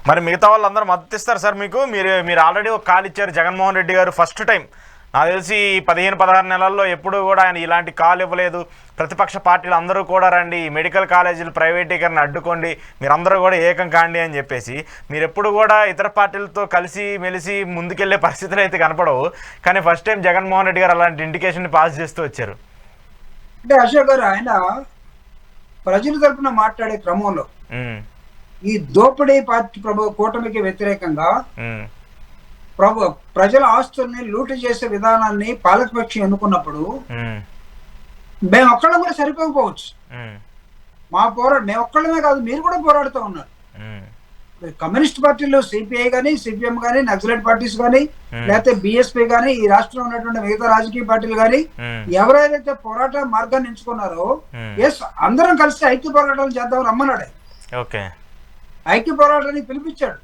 మరి మిగతా వాళ్ళందరూ మద్దతు ఇస్తారు సార్ మీకు? మీరు ఆల్రెడీ ఒక కాల్ ఇచ్చారు జగన్మోహన్ రెడ్డి గారు ఫస్ట్ టైం. నాకు తెలిసి 15-16 నెలల్లో ఎప్పుడు కూడా ఆయన ఇలాంటి కాల్ ఇవ్వలేదు. ప్రతిపక్ష పార్టీలు అందరూ కూడా రండి, మెడికల్ కాలేజీలు ప్రైవేటీకరణ అడ్డుకోండి, మీరందరూ కూడా ఏకం కాండి అని చెప్పేసి మీరు ఎప్పుడు కూడా ఇతర పార్టీలతో కలిసి మెలిసి ముందుకెళ్లే పరిస్థితులు అయితే కనపడవు. కానీ ఫస్ట్ టైం జగన్మోహన్ రెడ్డి గారు అలాంటి ఇండికేషన్ పాస్ చేస్తూ వచ్చారు. అంటే అశోక్ గారు, ఆయన ప్రజల తరపున మాట్లాడే క్రమంలో ఈ దోపిడీ పార్టీ కూటమికి వ్యతిరేకంగా ప్రజల ఆస్తుల్ని లూటు చేసే విధానాన్ని పాలకపక్షం ఎన్నుకున్నప్పుడు మేము ఒక్కళ్ళం కూడా సరిపోకపోవచ్చు. మేము ఒక్కళ్ళమే కాదు, మీరు కూడా పోరాడుతూ ఉన్నారు. కమ్యూనిస్ట్ పార్టీలు సిపిఐ కానీ, సిపిఎం కానీ, నక్సలైట్ పార్టీస్ కానీ, లేకపోతే బిఎస్పీ కానీ, ఈ రాష్ట్రంలో ఉన్నటువంటి మిగతా రాజకీయ పార్టీలు కానీ ఎవరైతే పోరాట మార్గాన్ని ఎంచుకున్నారో ఎస్ అందరం కలిసి ఐక్య పోరాటాలు చేద్దాం రమ్మన్నాడు. ఐక్య పోరాటానికి పిలిపించాడు.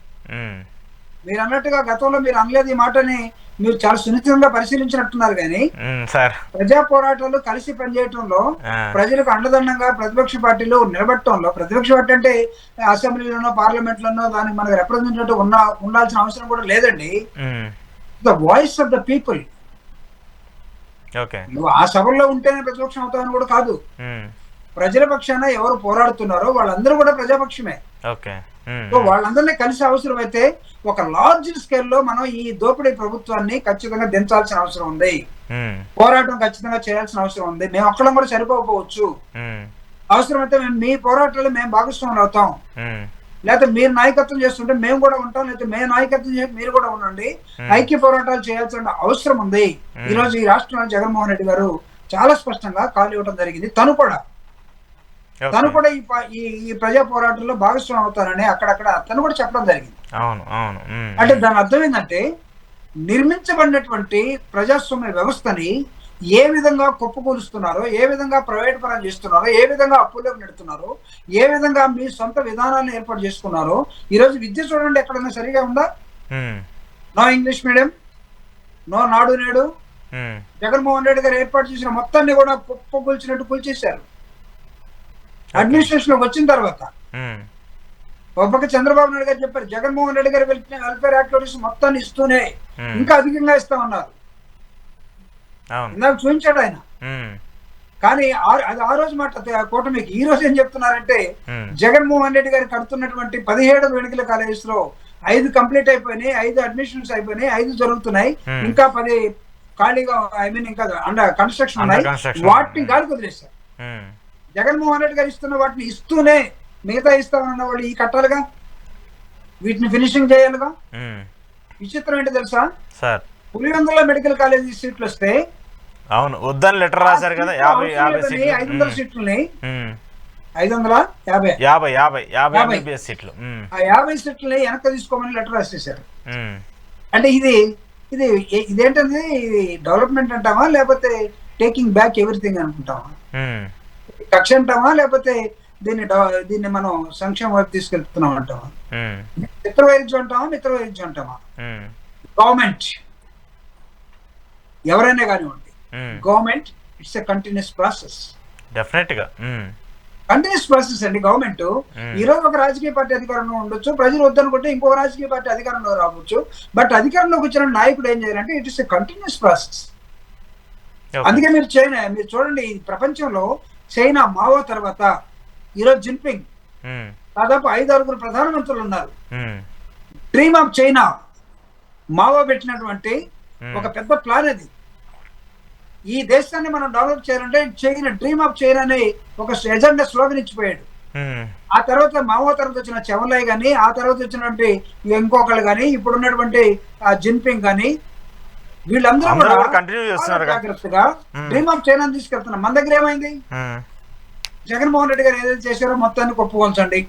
మీరు అన్నట్టుగా గతంలో మీరు అనలేదు ఈ మాటని, మీరు చాలా సున్నితంగా పరిశీలించినట్టున్నారు. కానీ ప్రజా పోరాటాలు కలిసి పనిచేయటంలో, ప్రజలకు అండదండంగా ప్రతిపక్ష పార్టీలు నిలబెట్టడంలో, ప్రతిపక్ష పార్టీ అంటే అసెంబ్లీలోనో పార్లమెంట్ లోనో దానికి మనకు రిప్రజెంటేటివ్ ఉండాల్సిన అవసరం కూడా లేదండి. The voice of the people. నువ్వు ఆ సభల్లో ఉంటేనే ప్రతిపక్షం అవుతావని కూడా కాదు. ప్రజల పక్షాన ఎవరు పోరాడుతున్నారో వాళ్ళందరూ కూడా ప్రజాపక్షమే. వాళ్ళందరినీ కలిసి అవసరమైతే ఒక లార్జ్ స్కేల్ లో మనం ఈ దోపిడీ ప్రభుత్వాన్ని ఖచ్చితంగా దించాల్సిన అవసరం ఉంది. పోరాటం ఖచ్చితంగా చేయాల్సిన అవసరం ఉంది. మేము ఒక్కడం కూడా సరిపోకపోవచ్చు. అవసరమైతే మీ పోరాటాలు మేము భాగస్వాములు అవుతాం. లేకపోతే మీరు నాయకత్వం చేస్తుంటే మేము కూడా ఉంటాం, లేకపోతే మేము నాయకత్వం చేసి మీరు కూడా ఉండండి. ఐక్య పోరాటాలు చేయాల్సిన అవసరం ఉంది. ఈ రోజు ఈ రాష్ట్రంలో జగన్మోహన్ రెడ్డి గారు చాలా స్పష్టంగా కాలు ఇవ్వడం జరిగింది. తను కూడా ఈ ప్రజా పోరాటంలో భాగస్వామి అవుతానని అక్కడక్కడ తను కూడా చెప్పడం జరిగింది. అంటే దాని అర్థం ఏంటంటే, నిర్మించబడినటువంటి ప్రజాస్వామ్య వ్యవస్థని ఏ విధంగా కుప్పకూలుస్తున్నారో, ఏ విధంగా ప్రైవేట్ పరం చేస్తున్నారో, ఏ విధంగా అప్పుల్లోకి నెడుతున్నారో, ఏ విధంగా మీ సొంత విధానాలను ఏర్పాటు చేసుకున్నారో. ఈరోజు విద్య చూడండి, ఎక్కడైనా సరిగా ఉందా? నో ఇంగ్లీష్ మీడియం, నో నాడు నేడు. జగన్మోహన్ రెడ్డి గారు ఏర్పాటు చేసిన మొత్తాన్ని కూడా కుప్పకూల్చినట్టు కూల్చేశారు. అడ్మినిస్ట్రేషన్ వచ్చిన తర్వాత ఒక చంద్రబాబు నాయుడు గారు చెప్పారు, జగన్మోహన్ రెడ్డి గారు వెల్ఫేర్ యాక్టివిటీస్ మొత్తాన్ని ఇస్తూనే ఇంకా అధికంగా ఇస్తామన్నారు. నాకు చూపించాడు ఆయన. కానీ అది ఆ రోజు మాట కూటమికి. ఈ రోజు ఏం చెప్తున్నారంటే, జగన్మోహన్ రెడ్డి గారు కడుతున్నటువంటి 17 మెడికల్ కాలేజెస్ లో 5 కంప్లీట్ అయిపోయినాయి, 5 అడ్మిషన్స్ అయిపోయినాయి, 5 జరుగుతున్నాయి, ఇంకా 10 ఖాళీగా ఇంకా అండర్ కన్స్ట్రక్షన్ ఉన్నాయి. వాటిని గాలికి వదిలేశారు. జగన్మోహన్ రెడ్డి గారు ఇస్తున్న వాటిని ఇస్తూనే మిగతా ఇస్తామన్న వాళ్ళు ఈ కట్టాలిగా, వీటిని ఫినిషింగ్ చేయాలిగా. విచిత్రం ఏంటి తెలుసా? పులివెందుల మెడికల్ కాలేజీ సీట్లు వస్తే వద్దని లెటర్ రాశారు కదా. 500 సీట్లని 550 సీట్లు, ఆ 50 సీట్లని వెనక్కి తీసుకోమని లెటర్ రాసేసారు. అంటే ఇదేంటంటే, ఇది డెవలప్మెంట్ అంటామా, లేకపోతే టేకింగ్ బ్యాక్ ఎవ్రీథింగ్ అనుకుంటామా? కక్ష అంటామా, లేకపోతే దీన్ని మనం సంక్షేమ వైపు తీసుకెళ్తున్నాం అంటామా? మిత్ర వైద్యం అంటామా, మిత్ర వైద్యం అంటామా? గవర్నమెంట్ ఎవరైనా కానివ్వండి, government it's a continuous process. Continuous process అండి గవర్నమెంట్. ఈ రోజు ఒక రాజకీయ పార్టీ అధికారంలో ఉండొచ్చు, ప్రజలు వద్దనుకుంటే ఇంకొక రాజకీయ పార్టీ అధికారంలో రావచ్చు. బట్ అధికారంలోకి వచ్చిన నాయకుడు ఏం చేయాలంటే, it is a continuous process. అందుకే మీరు చూడండి, ప్రపంచంలో చైనా, మావో తర్వాత ఈరోజు జిన్పింగ్, దాదాపు 5-6 ప్రధానమంత్రులు ఉన్నారు. డ్రీమ్ ఆఫ్ చైనా మావో పెట్టినటువంటి ఒక పెద్ద ప్లాన్ అది. ఈ దేశాన్ని మనం డెవలప్ చేయాలంటే చైనా, డ్రీమ్ ఆఫ్ చైనా అని ఒక ఎజెండా స్లోగన్ ఇచ్చిపోయాడు. ఆ తర్వాత మావో తర్వాత వచ్చిన చెవలై గాని, ఆ తర్వాత వచ్చినటువంటి ఇంకొకళ్ళు గాని, ఇప్పుడు ఉన్నటువంటి జిన్పింగ్ గాని, వీళ్ళందరూ కూడా జాగ్రత్తగా డ్రీమ్ ఆఫ్ చైనా తీసుకెళ్తున్నారు. మన దగ్గర ఏమైంది? జగన్మోహన్ రెడ్డి గారు ఏదైతే చేశారో మొత్తాన్ని కొప్పుకోల్చండి.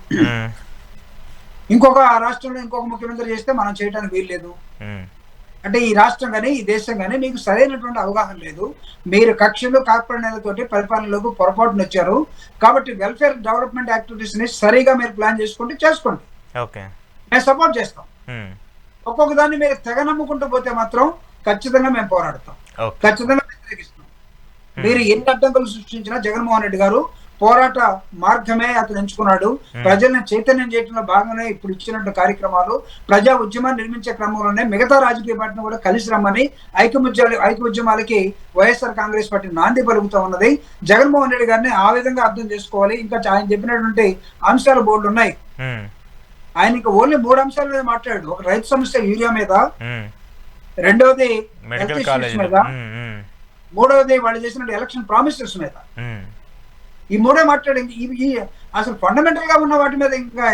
ఇంకొక రాష్ట్రంలో ఇంకొక ముఖ్యమంత్రి చేస్తే మనం చేయడానికి వీలు లేదు. అంటే ఈ రాష్ట్రం కానీ, ఈ దేశం కానీ మీకు సరైనటువంటి అవగాహన లేదు. మీరు కక్షలు కార్పొరేట్లతోటి పరిపాలనలోకి పొరపాటును వచ్చారు. కాబట్టి వెల్ఫేర్ డెవలప్మెంట్ యాక్టివిటీస్ ని సరిగా మీరు ప్లాన్ చేసుకోండి. మేము సపోర్ట్ చేస్తాం. ఒక్కొక్క దాన్ని మీరు తెగ నమ్ముకుంటూ పోతే మాత్రం ఖచ్చితంగా మేము పోరాడతాం, ఖచ్చితంగా వ్యతిరేకిస్తాం. మీరు ఎన్ని అడ్డంకులు సృష్టించినా జగన్మోహన్ రెడ్డి గారు పోరాట మార్గమే అతను ఎంచుకున్నాడు. ప్రజల్ని చైతన్యం చేయడంలో భాగంగానే ఇప్పుడు ఇచ్చినట్టు కార్యక్రమాలు, ప్రజా ఉద్యమాన్ని నిర్మించే క్రమంలోనే మిగతా రాజకీయ పార్టీని కూడా కలిసి రమ్మని ఐక్యోద్యమాలకి వైఎస్ఆర్ కాంగ్రెస్ పార్టీ నాంది పలుకుతూ ఉన్నది. జగన్మోహన్ రెడ్డి గారిని ఆ విధంగా అర్థం చేసుకోవాలి. ఇంకా ఆయన చెప్పినటువంటి అంశాల బోర్డు ఉన్నాయి. ఆయన ఇంకా ఓన్లీ 3 అంశాల మీద మాట్లాడాడు. ఒక రైతు సమస్య యూరియా మీద, రెండవది హెల్త్ ఇష్యూస్ మీద, మూడవది వాళ్ళు చేసిన ఎలక్షన్ ప్రామిసెస్ మీద. ఈ 3 మాట్లాడింది. ఇవి అసలు ఫండమెంటల్ గా ఉన్న వాటి మీద ఇంకా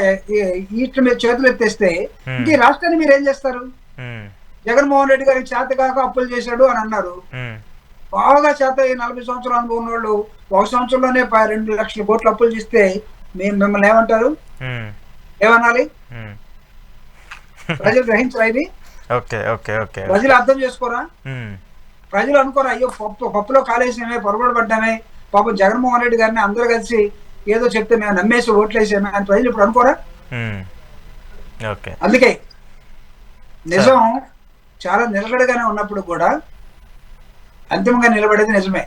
వీటి మీద చేతులు ఎత్తేస్తే ఇంక ఈ రాష్ట్రాన్ని మీరు ఏం చేస్తారు? జగన్మోహన్ రెడ్డి గారికి చేత కాక అప్పులు చేశాడు అని అన్నారు. బాగా చేత 40 సంవత్సరాలు అనుభవం ఉన్న వాళ్ళు 1 సంవత్సరంలోనే 2 లక్షల కోట్లు అప్పులు చేస్తే మిమ్మల్ని ఏమంటారు? ఏమనాలి? ప్రజలు గ్రహించరా ఇది? ప్రజలు అర్థం చేసుకోరా? ప్రజలు అనుకోరా అయ్యో పప్పులో కాలేసామే, పొరపాటు పడ్డామే, పాపం జగన్మోహన్ రెడ్డి గారిని అందరూ కలిసి ఏదో చెప్తే మేము నమ్మేసి ఓట్లేసామే అని ప్రజలు ఇప్పుడు అనుకోరా? అందుకే నిజం చాలా నిలకడగానే ఉన్నప్పుడు కూడా అంతిమంగా నిలబడేది నిజమే.